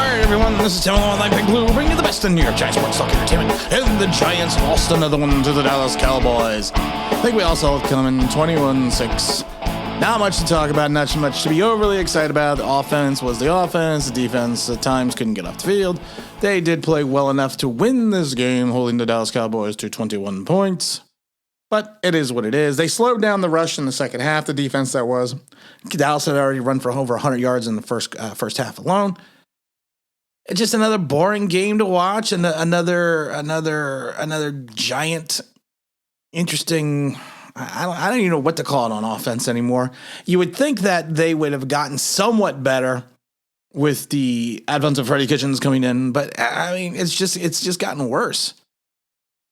right, everyone, this is Tim on Line Big Blue, bringing you the best in New York Giants sports talk entertainment. And the Giants lost another one to the Dallas Cowboys. I think we also come in 21-6. Not much to talk about, not much to be overly excited about. The offense was the offense. The defense at times couldn't get off the field. They did play well enough to win this game, holding the Dallas Cowboys to 21 points. But it is what it is. They slowed down the rush in the second half, the defense that was. Dallas had already run for over 100 yards in the first half alone. It's just another boring game to watch, and another giant, interesting. I don't even know what to call it on offense anymore. You would think that they would have gotten somewhat better with the advent of Freddie Kitchens coming in, but I mean, it's just gotten worse.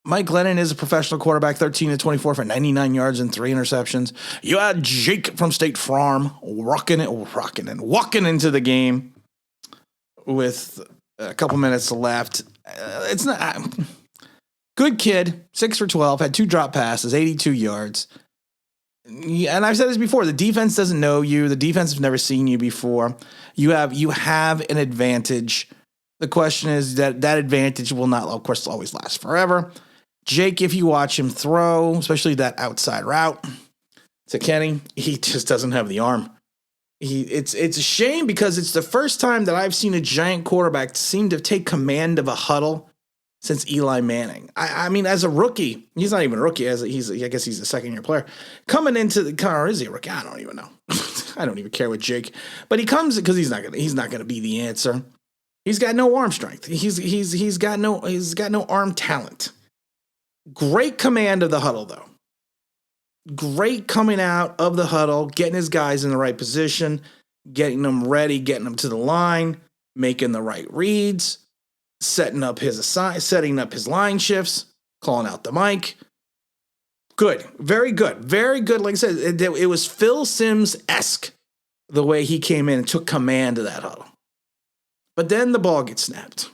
Mike Glennon is a professional quarterback, 13-24 for 99 yards and 3 interceptions. You had Jake from State Farm walking into the game with a couple minutes left. It's not good kid, 6 for 12, had 2 drop passes, 82 yards. And I've said this before, the defense doesn't know you. The defense has never seen you before. You have an advantage. The question is that advantage will not, of course, always last forever. Jake, if you watch him throw, especially that outside route to Kenny, he just doesn't have the arm. It's a shame because it's the first time that I've seen a Giant quarterback seem to take command of a huddle since Eli Manning. I mean, as a rookie, he's not even a rookie. I guess he's a second-year player. Coming into the car, is he a rookie? I don't even know. I don't even care with Jake. But he comes because he's not gonna be the answer. He's got no arm strength. He's got no arm talent. Great command of the huddle, though. Great coming out of the huddle, getting his guys in the right position, getting them ready, getting them to the line, making the right reads, setting up his line shifts, calling out the mic. Good. Very good. Very good. Like I said, it was Phil Simms-esque the way he came in and took command of that huddle. But then the ball gets snapped.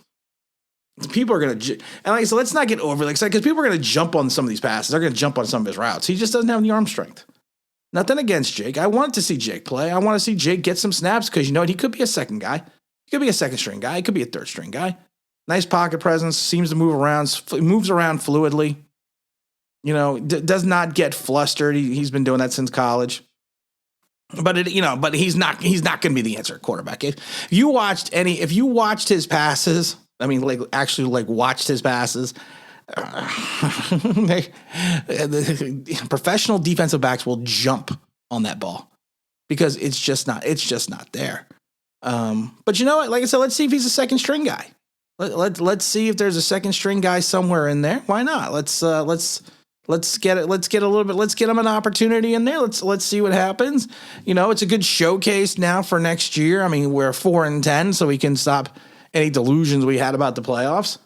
People are going to, and like I said, let's not get overly excited because people are going to jump on some of these passes. They're going to jump on some of his routes. He just doesn't have the arm strength. Nothing against Jake. I want to see Jake play. I want to see Jake get some snaps because you know what? He could be a second guy. He could be a second string guy. He could be a third string guy. Nice pocket presence. Seems to move around. Moves around fluidly. You know, does not get flustered. He's been doing that since college. But he's not going to be the answer at quarterback. If you watched his passes. I mean, watched his passes. The professional defensive backs will jump on that ball because it's just not there. But you know what? Like I said, let's see if he's a second string guy. Let's see if there's a second string guy somewhere in there. Why not? Let's get it. Let's get a little bit. Let's get him an opportunity in there. Let's see what happens. You know, it's a good showcase now for next year. I mean, we're 4-10, so we can stop any delusions we had about the playoffs.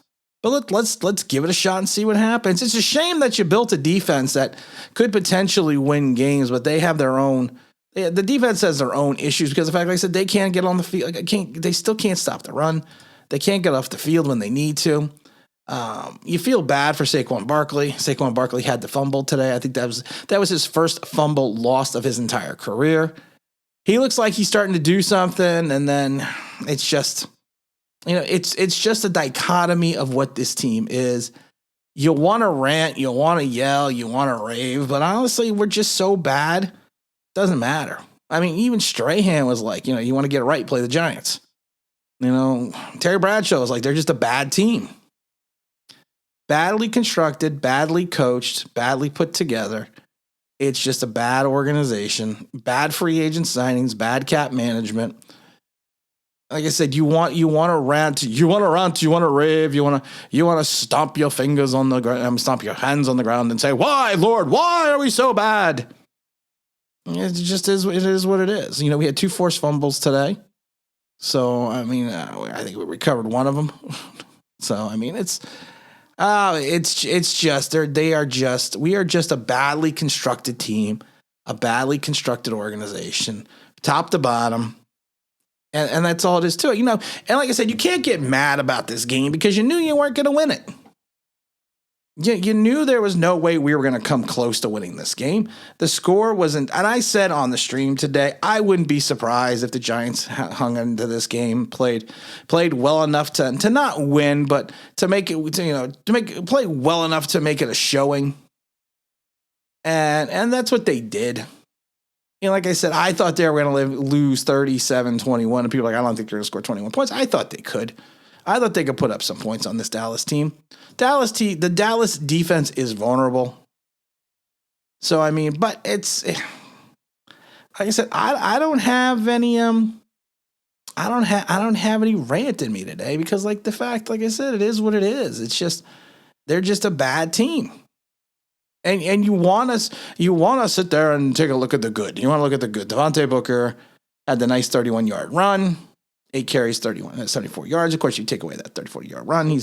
But let's give it a shot and see what happens. It's a shame that you built a defense that could potentially win games, but they have their own. The defense has their own issues because of the fact, like I said, they can't get on the field. They still can't stop the run. They can't get off the field when they need to. You feel bad for Saquon Barkley. Saquon Barkley had the fumble today. I think that was his first fumble lost of his entire career. He looks like he's starting to do something, and then it's just. You know, it's just a dichotomy of what this team is. You want to rant, you want to yell, you want to rave, but honestly, we're just so bad. Doesn't matter. I mean, even Strahan was like, you know, you want to get it right, play the Giants. You know, Terry Bradshaw was like, they're just a bad team. Badly constructed, badly coached, badly put together. It's just a bad organization, bad free agent signings, bad cap management. Like I said, you want to rant, you want to rave, you want to stomp your fingers on the ground, stomp your hands on the ground and say, "Why, Lord? Why are we so bad?" It just is. It is what it is. You know, we had 2 forced fumbles today, so I mean, I think we recovered one of them. So I mean, it's just we are just a badly constructed team, a badly constructed organization, top to bottom. And that's all it is to it, you know. And like I said, you can't get mad about this game because you knew you weren't going to win it. You knew there was no way we were going to come close to winning this game. The score wasn't, and I said on the stream today, I wouldn't be surprised if the Giants hung into this game, played well enough to not win, but to make it, play well enough to make it a showing. And that's what they did. Like I said, I thought they were going to lose 37-21, and people were like, I don't think they're going to score 21 points. I thought they could. I thought they could put up some points on this Dallas team. The Dallas defense is vulnerable. So, I mean, but it's, like I said, I don't have any, I don't have any rant in me today because, like, the fact, like I said, it is what it is. It's just, they're just a bad team. And you want to sit there and take a look at the good. You want to look at the good. Devontae Booker had the nice 31-yard run, 8 carries, 74 yards. Of course, you take away that 34-yard run.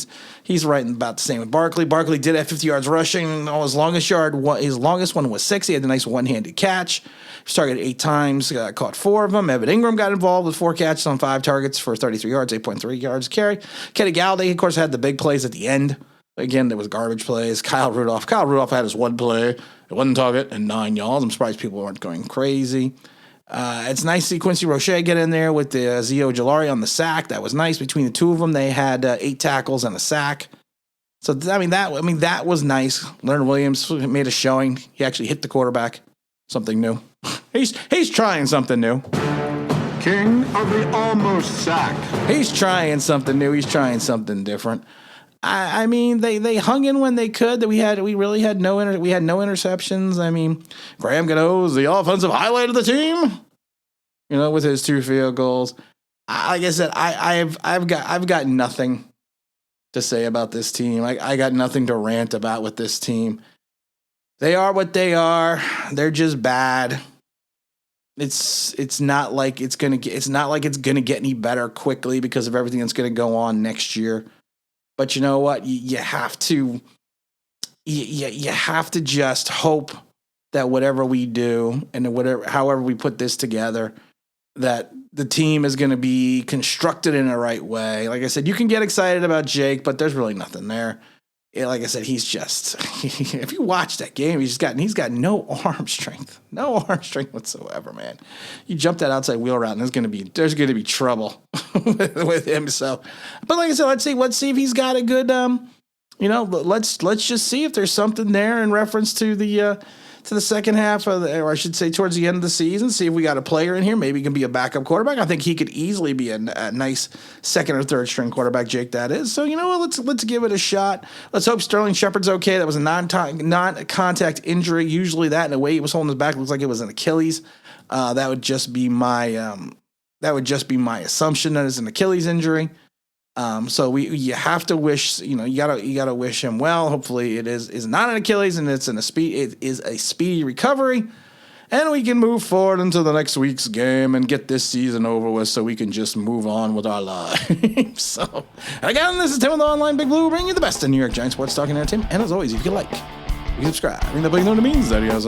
He's right about the same with Barkley. Barkley did have 50 yards rushing. His longest one was 6. He had the nice one-handed catch. He was targeted 8 times, caught 4 of them. Evan Ingram got involved with 4 catches on 5 targets for 33 yards, 8.3 yards carry. Kenny Galladay, of course, had the big plays at the end. Again, there was garbage plays. Kyle Rudolph had his one play, one target, and 9 yards. I'm surprised people weren't going crazy. It's nice to see Quincy Roche get in there with the Zio Jalari on the sack. That was nice. Between the two of them, they had 8 tackles and a sack. So that was nice. Leonard Williams made a showing. He actually hit the quarterback. Something new. He's trying something new. King of the almost sack. He's trying something new. He's trying something different. I mean, they hung in when they could. We had no interceptions. I mean, Graham Gano is the offensive highlight of the team. With his 2 field goals. Like I said, I've got nothing to say about this team. I got nothing to rant about with this team. They are what they are. They're just bad. It's not like it's gonna get any better quickly because of everything that's gonna go on next year. But you know what? You have to just hope that whatever we do and however we put this together, that the team is going to be constructed in the right way. Like I said, you can get excited about Jake, but there's really nothing there. Like I said, he's just if you watch that game, he's got no arm strength whatsoever, man. You jump that outside wheel route, and there's gonna be trouble with him. So, but like I said, let's see if he's got a good. Let's just see if there's something there in reference to the second half or I should say towards the end of the season. See if we got a player in here. Maybe he can be a backup quarterback. I think he could easily be a nice second or third string quarterback. Jake, that is. So you know what? Let's give it a shot. Let's hope Sterling Shepard's okay. That was a non-contact injury. Usually that in a way he was holding his back looks like it was an Achilles. That would just be my assumption that it's an Achilles injury. So you have to wish, you gotta wish him well. Hopefully it is not an Achilles and it is a speedy recovery, and we can move forward into the next week's game and get this season over with so we can just move on with our lives. So again, this is Tim with the Online Big Blue, bringing you the best in New York Giants sports talking entertainment. And as always, if you like, you can subscribe. I mean, nobody knows what it means that he has